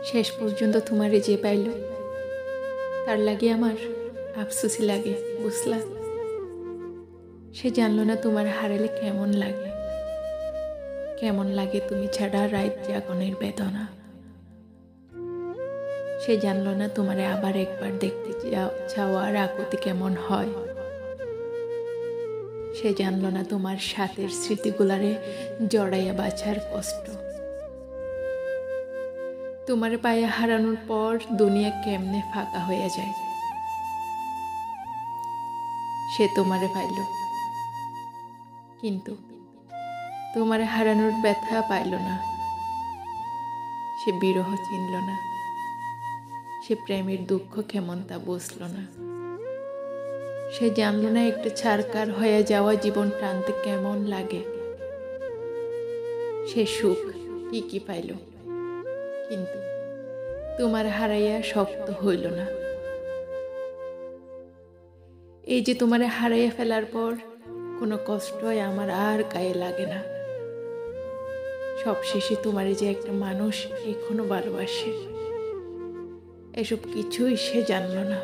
শেষ পর্যন্ত তোমারে যে পাইল তার লাগে আমার আফসোসই লাগে, বুঝলা? সে জানলো না তোমার হারালে কেমন লাগে, কেমন লাগে তুমি ছাড়া রাত জাগনের বেদনা। সে জানলো না তোমারে আবার একবার দেখতে চাওয়ার আকুতি কেমন হয়। সে জানলো না তোমার সাথের স্মৃতিগুলারে জড়াইয়া বাছার কষ্ট। তোমার পায়ে হারানোর পর দুনিয়া কেমনে ফাঁকা হয়ে যায়। সে তোমারে পাইল, কিন্তু তোমারে হারানোর ব্যথা পাইল না। সে বিরহ চিনল না, সে প্রেমের দুঃখ কেমন তা বুঝল না। সে জানল না একটু ছারকার হয়ে যাওয়া জীবন টানতে কেমন লাগে। সে সুখ ঠিকই পাইল, কিন্তু তোমার হারাইয়া শক্ত হইল না। এই যে তোমারে হারাইয়া ফেলার পর কোনো কষ্টই আমার আর গায়ে লাগে না। সবশেষে তোমারে যে একটা মানুষ এখনো ভালোবাসে, এসব কিছুই সে জানল না।